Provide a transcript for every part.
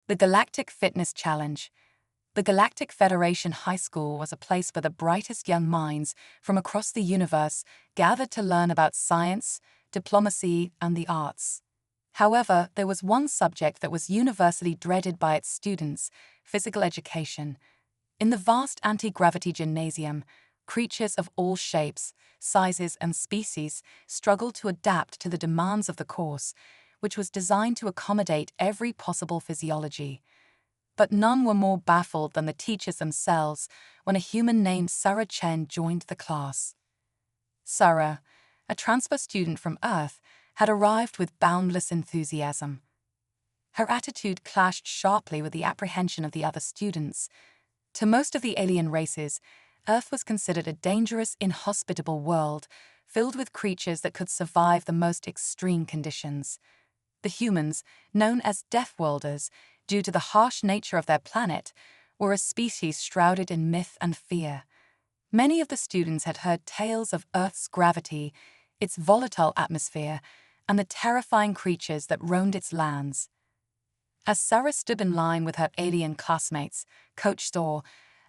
The Galactic Fitness Challenge. The Galactic Federation High School was a place where the brightest young minds from across the universe gathered to learn about science, diplomacy, and the arts. However, there was one subject that was universally dreaded by its students: physical education. In the vast anti-gravity gymnasium, creatures of all shapes, sizes, and species struggled to adapt to the demands of the course, which was designed to accommodate every possible physiology. But none were more baffled than the teachers themselves when a human named Sarah Chen joined the class. Sarah, a transfer student from Earth, had arrived with boundless enthusiasm. Her attitude clashed sharply with the apprehension of the other students. To most of the alien races, Earth was considered a dangerous, inhospitable world filled with creatures that could survive the most extreme conditions. The humans, known as Deathworlders, due to the harsh nature of their planet, were a species shrouded in myth and fear. Many of the students had heard tales of Earth's gravity, its volatile atmosphere, and the terrifying creatures that roamed its lands. As Sarah stood in line with her alien classmates, Coach saw,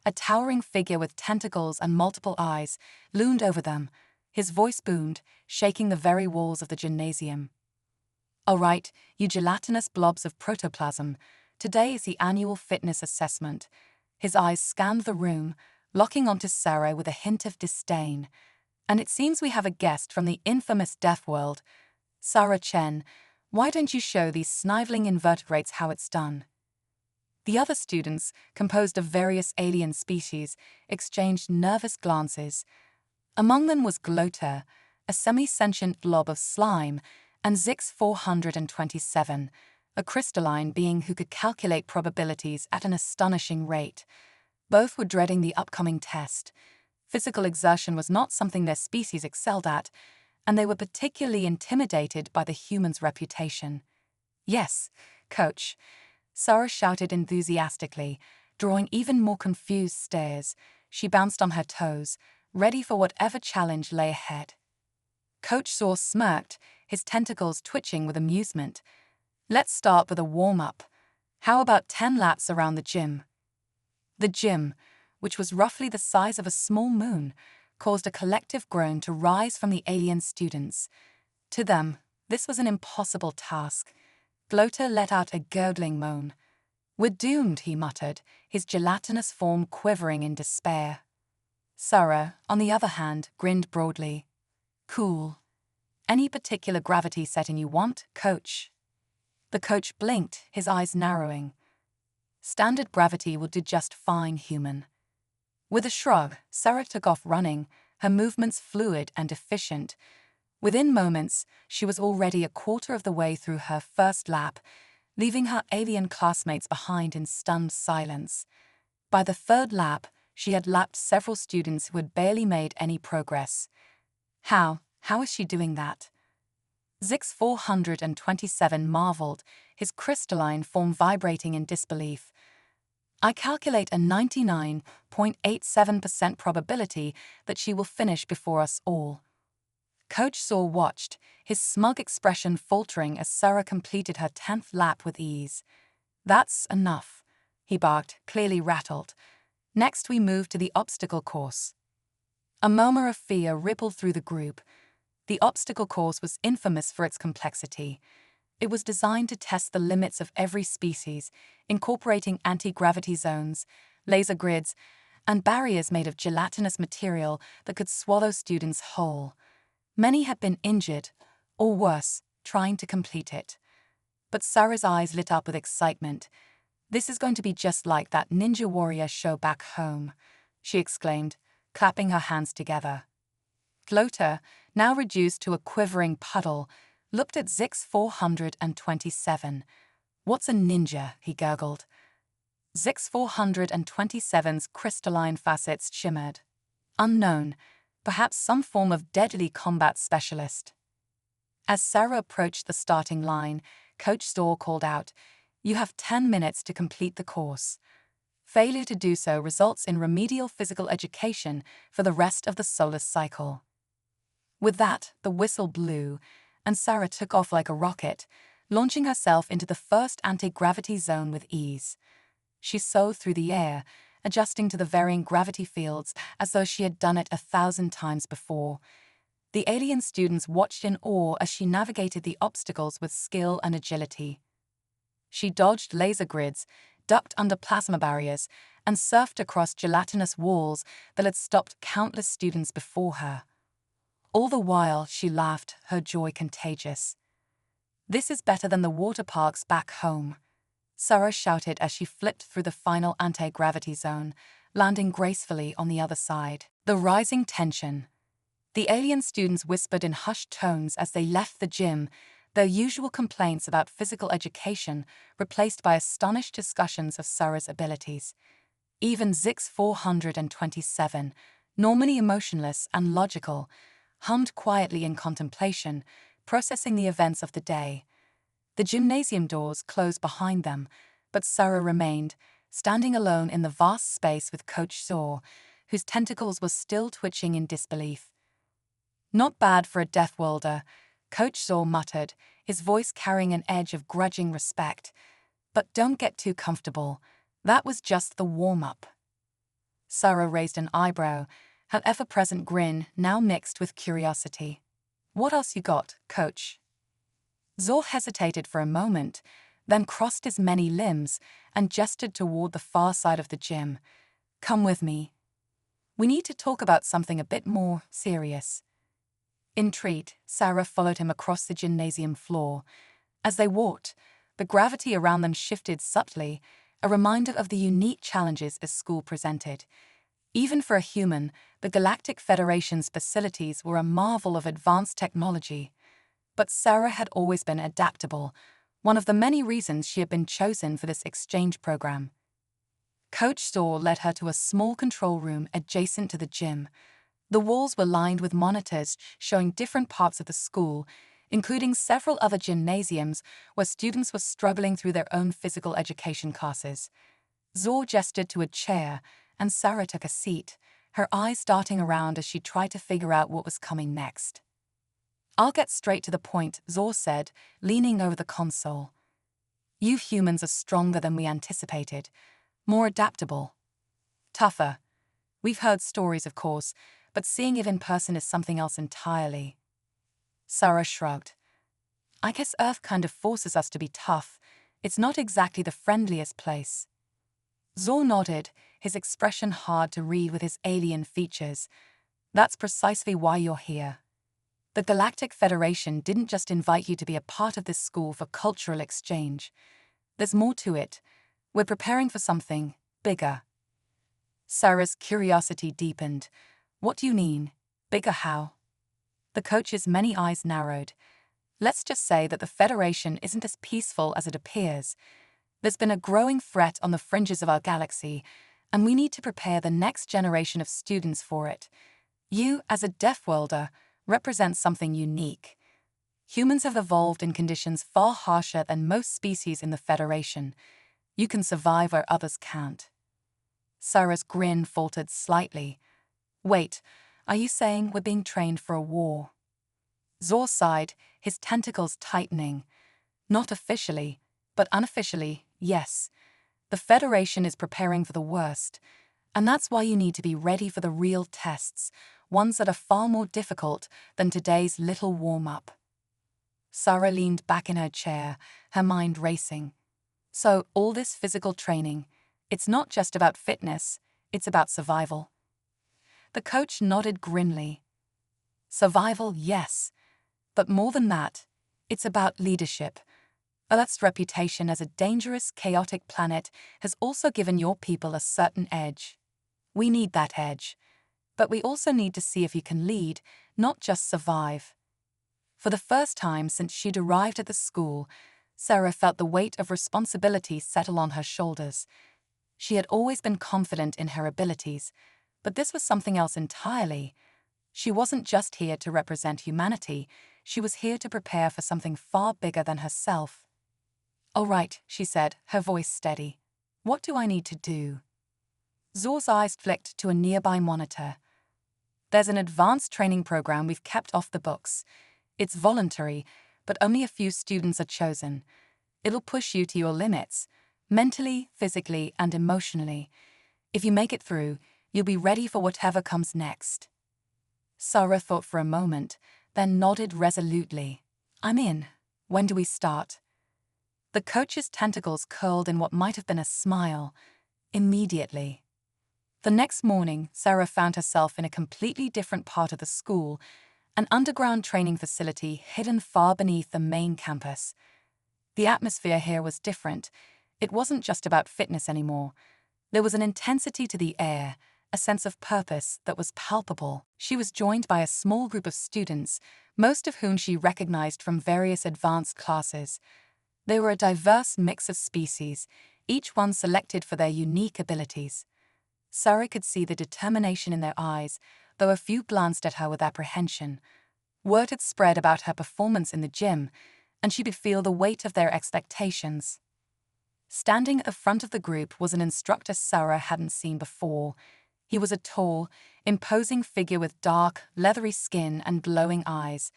a towering figure with tentacles and multiple eyes, loomed over them. His voice boomed, shaking the very walls of the gymnasium. "All right, you gelatinous blobs of protoplasm. Today is the annual fitness assessment." His eyes scanned the room, locking onto Sarah with a hint of disdain. "And it seems we have a guest from the infamous Death World. Sarah Chen, why don't you show these sniveling invertebrates how it's done?" The other students, composed of various alien species, exchanged nervous glances. Among them was Gloater, a semi-sentient blob of slime, and Zix 427, a crystalline being who could calculate probabilities at an astonishing rate. Both were dreading the upcoming test. Physical exertion was not something their species excelled at, and they were particularly intimidated by the human's reputation. "Yes, Coach," Sarah shouted enthusiastically, drawing even more confused stares. She bounced on her toes, ready for whatever challenge lay ahead. Coach Saw smirked, his tentacles twitching with amusement. "Let's start with a warm-up. How about 10 laps around the gym?" The gym, which was roughly the size of a small moon, caused a collective groan to rise from the alien students. To them, this was an impossible task. Gloater let out a gurgling moan. "We're doomed," he muttered, his gelatinous form quivering in despair. Sarah, on the other hand, grinned broadly. "Cool. Any particular gravity setting you want, Coach?" The coach blinked, his eyes narrowing. "Standard gravity will do just fine, human." With a shrug, Sarah took off running, her movements fluid and efficient. Within moments, she was already a quarter of the way through her first lap, leaving her alien classmates behind in stunned silence. By the third lap, she had lapped several students who had barely made any progress. How is she doing that?" Zix 427 marveled, his crystalline form vibrating in disbelief. "I calculate a 99.87% probability that she will finish before us all." Coach Saw watched, his smug expression faltering as Sarah completed her 10th lap with ease. "That's enough," he barked, clearly rattled. "Next we move to the obstacle course." A murmur of fear rippled through the group. The obstacle course was infamous for its complexity. It was designed to test the limits of every species, incorporating anti-gravity zones, laser grids, and barriers made of gelatinous material that could swallow students whole. Many had been injured, or worse, trying to complete it. But Sarah's eyes lit up with excitement. "This is going to be just like that Ninja Warrior show back home," she exclaimed, clapping her hands together. Gloater, now reduced to a quivering puddle, looked at Zix 427. "What's a ninja?" he gurgled. Zix 427's crystalline facets shimmered. "Unknown, perhaps some form of deadly combat specialist." As Sarah approached the starting line, Coach Saw called out, "You have 10 minutes to complete the course. Failure to do so results in remedial physical education for the rest of the solar cycle." With that, the whistle blew, and Sarah took off like a rocket, launching herself into the first anti-gravity zone with ease. She soared through the air, adjusting to the varying gravity fields as though she had done it 1,000 times before. The alien students watched in awe as she navigated the obstacles with skill and agility. She dodged laser grids, ducked under plasma barriers, and surfed across gelatinous walls that had stopped countless students before her. All the while, she laughed, her joy contagious. "This is better than the water parks back home," Sarah shouted as she flipped through the final anti-gravity zone, landing gracefully on the other side. The rising tension. The alien students whispered in hushed tones as they left the gym, their usual complaints about physical education replaced by astonished discussions of Sarah's abilities. Even Zix 427, normally emotionless and logical, hummed quietly in contemplation, processing the events of the day. The gymnasium doors closed behind them, but Sarah remained, standing alone in the vast space with Coach Zor, whose tentacles were still twitching in disbelief. "Not bad for a Deathworlder," Coach Zor muttered, his voice carrying an edge of grudging respect. "But don't get too comfortable. That was just the warm-up." Sarah raised an eyebrow, her ever-present grin now mixed with curiosity. "What else you got, Coach?" Zor hesitated for a moment, then crossed his many limbs and gestured toward the far side of the gym. "Come with me. We need to talk about something a bit more serious." Intrigued, Sarah followed him across the gymnasium floor. As they walked, the gravity around them shifted subtly, a reminder of the unique challenges this school presented. Even for a human, the Galactic Federation's facilities were a marvel of advanced technology. But Sarah had always been adaptable, one of the many reasons she had been chosen for this exchange program. Coach Zor led her to a small control room adjacent to the gym. The walls were lined with monitors showing different parts of the school, including several other gymnasiums where students were struggling through their own physical education classes. Zor gestured to a chair, and Sarah took a seat, her eyes darting around as she tried to figure out what was coming next. "I'll get straight to the point," Zor said, leaning over the console. "You humans are stronger than we anticipated, more adaptable, tougher. We've heard stories, of course, but seeing it in person is something else entirely." Sarah shrugged. "I guess Earth kind of forces us to be tough. It's not exactly the friendliest place." Zor nodded, his expression hard to read with his alien features. "That's precisely why you're here. The Galactic Federation didn't just invite you to be a part of this school for cultural exchange. There's more to it. We're preparing for something bigger." Sarah's curiosity deepened. "What do you mean? Bigger how?" The coach's many eyes narrowed. "Let's just say that the Federation isn't as peaceful as it appears. There's been a growing threat on the fringes of our galaxy, and we need to prepare the next generation of students for it. You, as a Deathworlder, represent something unique. Humans have evolved in conditions far harsher than most species in the Federation. You can survive where others can't." Sarah's grin faltered slightly. "Wait, are you saying we're being trained for a war?" Zor sighed, his tentacles tightening. "Not officially, but unofficially, yes. The Federation is preparing for the worst, and that's why you need to be ready for the real tests, ones that are far more difficult than today's little warm-up." Sarah leaned back in her chair, her mind racing. "So all this physical training, it's not just about fitness, it's about survival." The coach nodded grimly. "Survival, yes. But more than that, it's about leadership. Earth's reputation as a dangerous, chaotic planet has also given your people a certain edge. We need that edge. But we also need to see if you can lead, not just survive." For the first time since she'd arrived at the school, Sarah felt the weight of responsibility settle on her shoulders. She had always been confident in her abilities, but this was something else entirely. She wasn't just here to represent humanity, she was here to prepare for something far bigger than herself. "All right," she said, her voice steady. "What do I need to do?" Zor's eyes flicked to a nearby monitor. "There's an advanced training program we've kept off the books. It's voluntary, but only a few students are chosen. It'll push you to your limits, mentally, physically, and emotionally. If you make it through, you'll be ready for whatever comes next. Sarah thought for a moment, then nodded resolutely. I'm in. When do we start? The coach's tentacles curled in what might have been a smile. Immediately. The next morning, Sarah found herself in a completely different part of the school, an underground training facility hidden far beneath the main campus. The atmosphere here was different. It wasn't just about fitness anymore. There was an intensity to the air, a sense of purpose that was palpable. She was joined by a small group of students, most of whom she recognized from various advanced classes. They were a diverse mix of species, each one selected for their unique abilities. Sarah could see the determination in their eyes, though a few glanced at her with apprehension. Word had spread about her performance in the gym, and she could feel the weight of their expectations. Standing at the front of the group was an instructor Sarah hadn't seen before. He was a tall, imposing figure with dark, leathery skin and glowing eyes.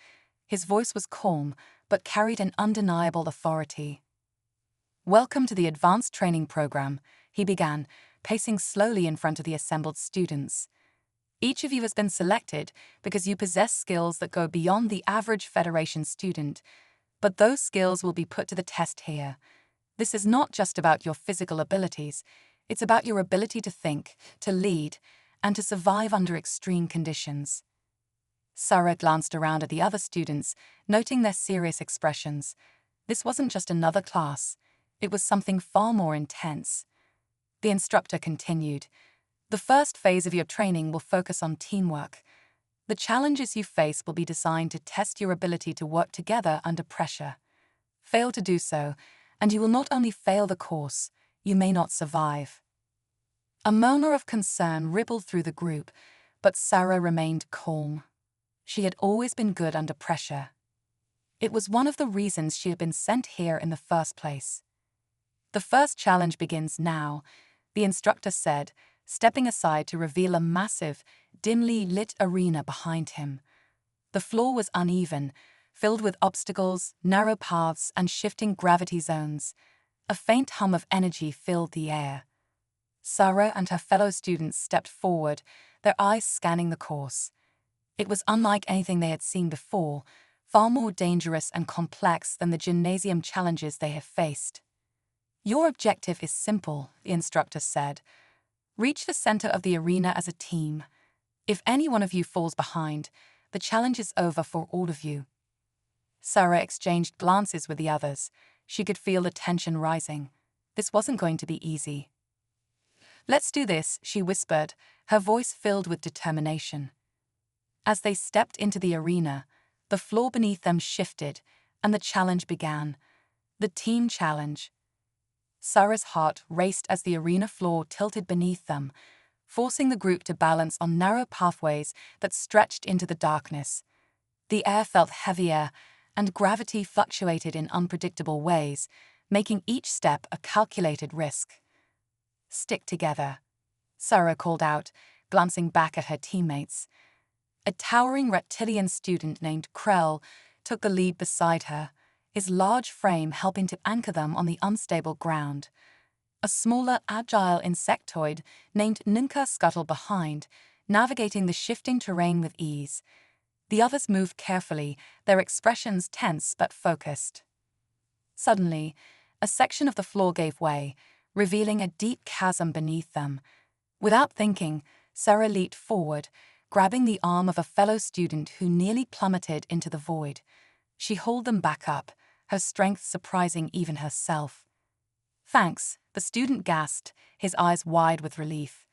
His voice was calm, but carried an undeniable authority. Welcome to the advanced training program, he began, pacing slowly in front of the assembled students. Each of you has been selected because you possess skills that go beyond the average Federation student, but those skills will be put to the test here. This is not just about your physical abilities, it's about your ability to think, to lead, and to survive under extreme conditions. Sarah glanced around at the other students, noting their serious expressions. This wasn't just another class, it was something far more intense. The instructor continued. The first phase of your training will focus on teamwork. The challenges you face will be designed to test your ability to work together under pressure. Fail to do so, and you will not only fail the course, you may not survive. A murmur of concern rippled through the group, but Sarah remained calm. She had always been good under pressure. It was one of the reasons she had been sent here in the first place. The first challenge begins now, the instructor said, stepping aside to reveal a massive, dimly lit arena behind him. The floor was uneven, filled with obstacles, narrow paths, and shifting gravity zones. A faint hum of energy filled the air. Sarah and her fellow students stepped forward, their eyes scanning the course. It was unlike anything they had seen before, far more dangerous and complex than the gymnasium challenges they have faced. Your objective is simple, the instructor said. Reach the center of the arena as a team. If any one of you falls behind, the challenge is over for all of you. Sarah exchanged glances with the others. She could feel the tension rising. This wasn't going to be easy. Let's do this, she whispered, her voice filled with determination. As they stepped into the arena, the floor beneath them shifted, and the challenge began. The team challenge. Sarah's heart raced as the arena floor tilted beneath them, forcing the group to balance on narrow pathways that stretched into the darkness. The air felt heavier, and gravity fluctuated in unpredictable ways, making each step a calculated risk. Stick together, Sarah called out, glancing back at her teammates. A towering reptilian student named Krell took the lead beside her, his large frame helping to anchor them on the unstable ground. A smaller, agile insectoid named Ninka scuttled behind, navigating the shifting terrain with ease. The others moved carefully, their expressions tense but focused. Suddenly, a section of the floor gave way, revealing a deep chasm beneath them. Without thinking, Sarah leaped forward, grabbing the arm of a fellow student who nearly plummeted into the void. She hauled them back up, her strength surprising even herself. Thanks, the student gasped, his eyes wide with relief.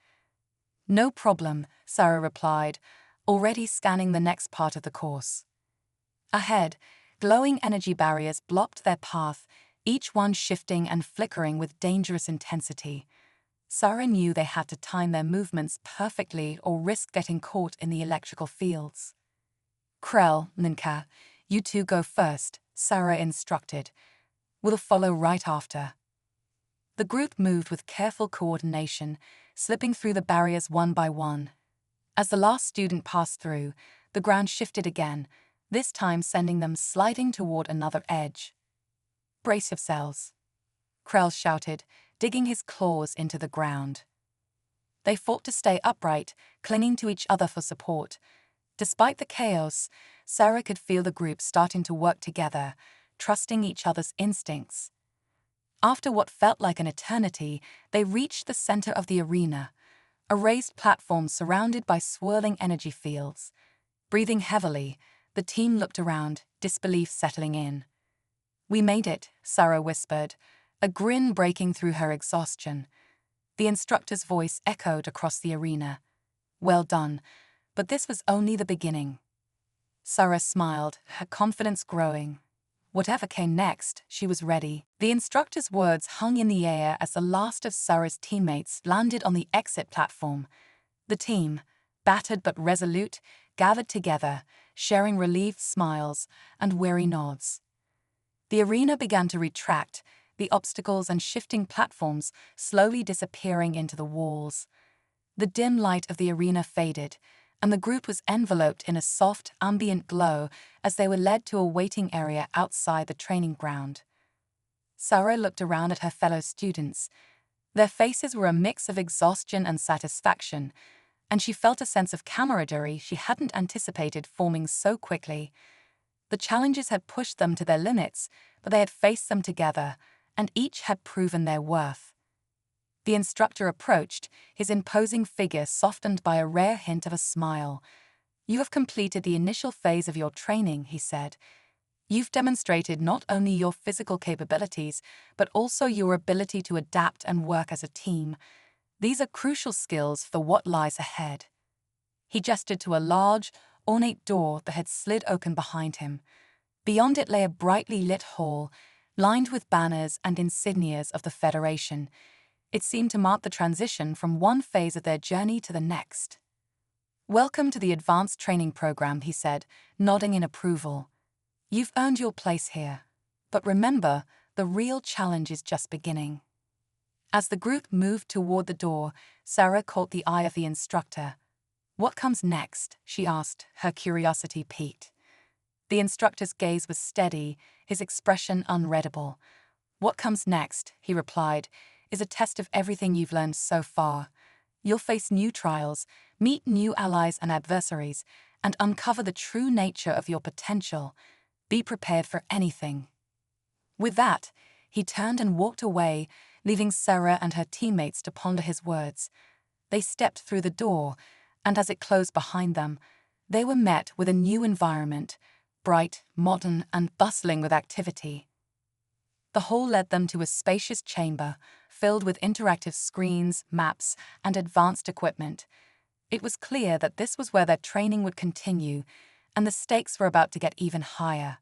No problem, Sarah replied, already scanning the next part of the course. Ahead, glowing energy barriers blocked their path, each one shifting and flickering with dangerous intensity. Sarah knew they had to time their movements perfectly or risk getting caught in the electrical fields. Krell, Ninka, you two go first, Sarah instructed. We'll follow right after. The group moved with careful coordination, slipping through the barriers one by one. As the last student passed through, the ground shifted again, this time sending them sliding toward another edge. "Brace yourselves," Krell shouted, digging his claws into the ground. They fought to stay upright, clinging to each other for support. Despite the chaos, Sarah could feel the group starting to work together, trusting each other's instincts. After what felt like an eternity, they reached the center of the arena, a raised platform surrounded by swirling energy fields. Breathing heavily, the team looked around, disbelief settling in. "We made it," Sarah whispered, a grin breaking through her exhaustion. The instructor's voice echoed across the arena. "Well done, but this was only the beginning." Sarah smiled, her confidence growing. Whatever came next, she was ready. The instructor's words hung in the air as the last of Sarah's teammates landed on the exit platform. The team, battered but resolute, gathered together, sharing relieved smiles and weary nods. The arena began to retract, the obstacles and shifting platforms slowly disappearing into the walls. The dim light of the arena faded, and the group was enveloped in a soft, ambient glow as they were led to a waiting area outside the training ground. Sarah looked around at her fellow students. Their faces were a mix of exhaustion and satisfaction, and she felt a sense of camaraderie she hadn't anticipated forming so quickly. The challenges had pushed them to their limits, but they had faced them together, and each had proven their worth. The instructor approached, his imposing figure softened by a rare hint of a smile. "You have completed the initial phase of your training," he said. "You've demonstrated not only your physical capabilities, but also your ability to adapt and work as a team. These are crucial skills for what lies ahead." He gestured to a large, ornate door that had slid open behind him. Beyond it lay a brightly lit hall, lined with banners and insignias of the Federation. It seemed to mark the transition from one phase of their journey to the next. "Welcome to the advanced training program," he said, nodding in approval. "You've earned your place here. But remember, the real challenge is just beginning." As the group moved toward the door, Sarah caught the eye of the instructor. "What comes next?" she asked, her curiosity piqued. The instructor's gaze was steady, his expression unreadable. "What comes next," he replied, "is a test of everything you've learned so far. You'll face new trials, meet new allies and adversaries, and uncover the true nature of your potential. Be prepared for anything." With that, he turned and walked away, leaving Sarah and her teammates to ponder his words. They stepped through the door, and as it closed behind them, they were met with a new environment, bright, modern, and bustling with activity. The hall led them to a spacious chamber, filled with interactive screens, maps, and advanced equipment. It was clear that this was where their training would continue, and the stakes were about to get even higher.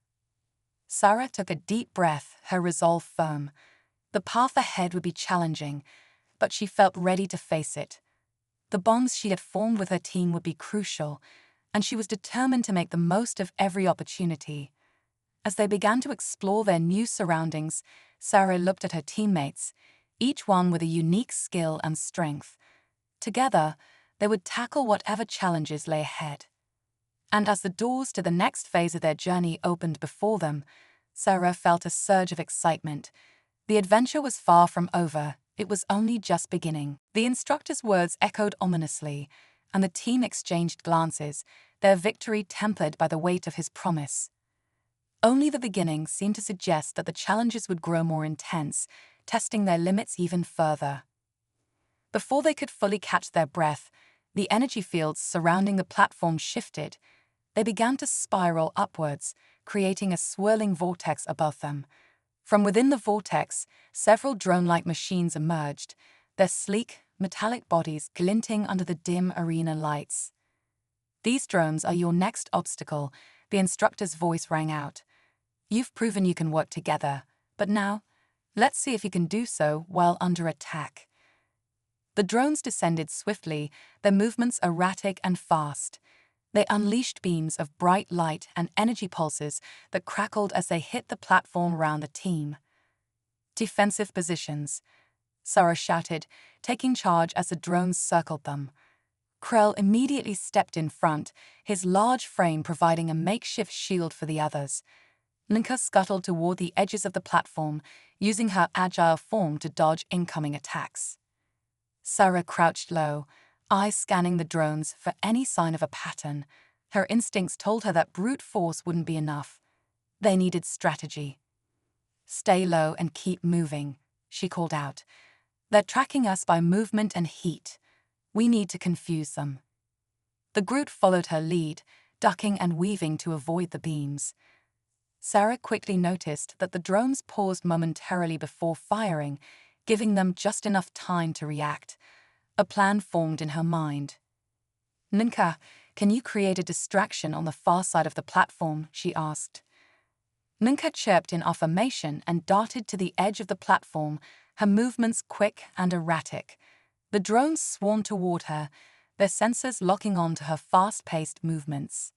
Sarah took a deep breath, her resolve firm. The path ahead would be challenging, but she felt ready to face it. The bonds she had formed with her team would be crucial, and she was determined to make the most of every opportunity. As they began to explore their new surroundings, Sarah looked at her teammates, each one with a unique skill and strength. Together, they would tackle whatever challenges lay ahead. And as the doors to the next phase of their journey opened before them, Sarah felt a surge of excitement. The adventure was far from over, it was only just beginning. The instructor's words echoed ominously, and the team exchanged glances, their victory tempered by the weight of his promise. Only the beginning seemed to suggest that the challenges would grow more intense, testing their limits even further. Before they could fully catch their breath, the energy fields surrounding the platform shifted. They began to spiral upwards, creating a swirling vortex above them. From within the vortex, several drone-like machines emerged, their sleek, metallic bodies glinting under the dim arena lights. "These drones are your next obstacle," the instructor's voice rang out. "You've proven you can work together, but now, let's see if you can do so while under attack." The drones descended swiftly, their movements erratic and fast. They unleashed beams of bright light and energy pulses that crackled as they hit the platform around the team. "Defensive positions," Sarah shouted, taking charge as the drones circled them. Krell immediately stepped in front, his large frame providing a makeshift shield for the others. Linka scuttled toward the edges of the platform, using her agile form to dodge incoming attacks. Sarah crouched low, eyes scanning the drones for any sign of a pattern. Her instincts told her that brute force wouldn't be enough. They needed strategy. "Stay low and keep moving," she called out. "They're tracking us by movement and heat. We need to confuse them." The Groot followed her lead, ducking and weaving to avoid the beams. Sarah quickly noticed that the drones paused momentarily before firing, giving them just enough time to react. A plan formed in her mind. "Ninka, can you create a distraction on the far side of the platform?" she asked. Ninka chirped in affirmation and darted to the edge of the platform, her movements quick and erratic. The drones swarmed toward her, their sensors locking on to her fast-paced movements.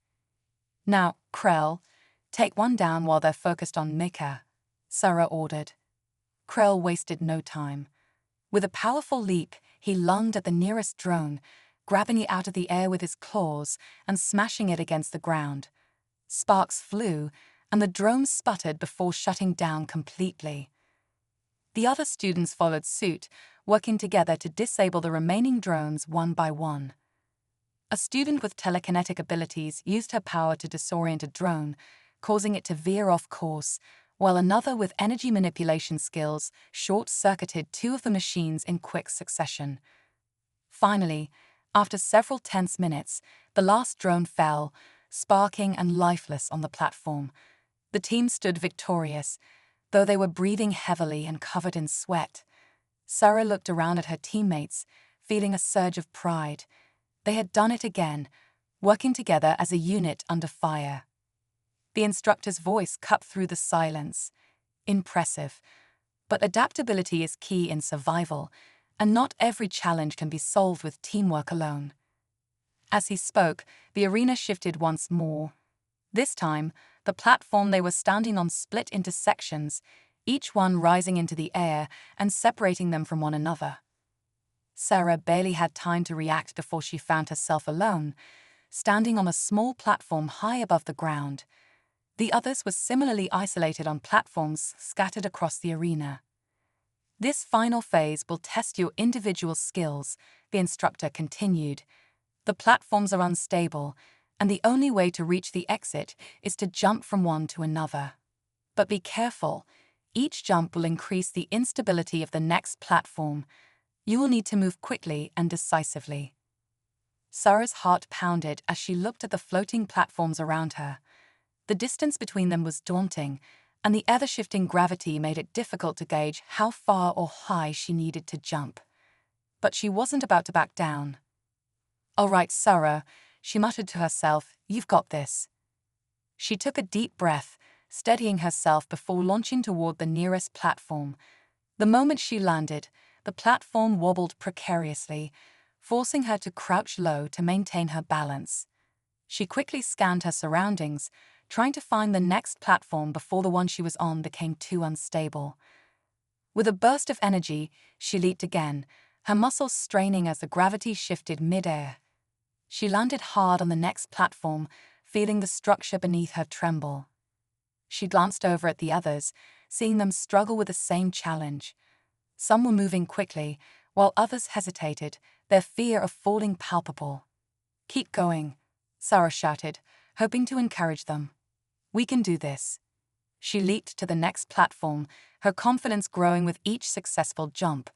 "Now, Krell, take one down while they're focused on Mika," Sarah ordered. Krell wasted no time. With a powerful leap, he lunged at the nearest drone, grabbing it out of the air with his claws and smashing it against the ground. Sparks flew, and the drone sputtered before shutting down completely. The other students followed suit, working together to disable the remaining drones one by one. A student with telekinetic abilities used her power to disorient a drone, causing it to veer off course, while another with energy manipulation skills short-circuited two of the machines in quick succession. Finally, after several tense minutes, the last drone fell, sparking and lifeless on the platform. The team stood victorious, though they were breathing heavily and covered in sweat. Sarah looked around at her teammates, feeling a surge of pride. They had done it again, working together as a unit under fire. The instructor's voice cut through the silence. "Impressive. But adaptability is key in survival, and not every challenge can be solved with teamwork alone." As he spoke, the arena shifted once more. This time, the platform they were standing on split into sections, each one rising into the air and separating them from one another. Sarah barely had time to react before she found herself alone, standing on a small platform high above the ground. The others were similarly isolated on platforms scattered across the arena. "This final phase will test your individual skills," the instructor continued. "The platforms are unstable, and the only way to reach the exit is to jump from one to another. But be careful, each jump will increase the instability of the next platform. You will need to move quickly and decisively." Sarah's heart pounded as she looked at the floating platforms around her. The distance between them was daunting, and the ever-shifting gravity made it difficult to gauge how far or high she needed to jump. But she wasn't about to back down. "All right, Sarah," she muttered to herself, "you've got this." She took a deep breath, steadying herself before launching toward the nearest platform. The moment she landed, the platform wobbled precariously, forcing her to crouch low to maintain her balance. She quickly scanned her surroundings, trying to find the next platform before the one she was on became too unstable. With a burst of energy, she leaped again, her muscles straining as the gravity shifted mid-air. She landed hard on the next platform, feeling the structure beneath her tremble. She glanced over at the others, seeing them struggle with the same challenge. Some were moving quickly, while others hesitated, their fear of falling palpable. "Keep going," Sarah shouted, hoping to encourage them. "We can do this." She leaped to the next platform, her confidence growing with each successful jump.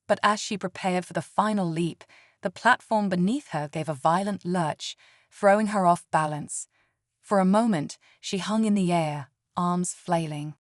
But as she prepared for the final leap, the platform beneath her gave a violent lurch, throwing her off balance. For a moment, she hung in the air, arms flailing.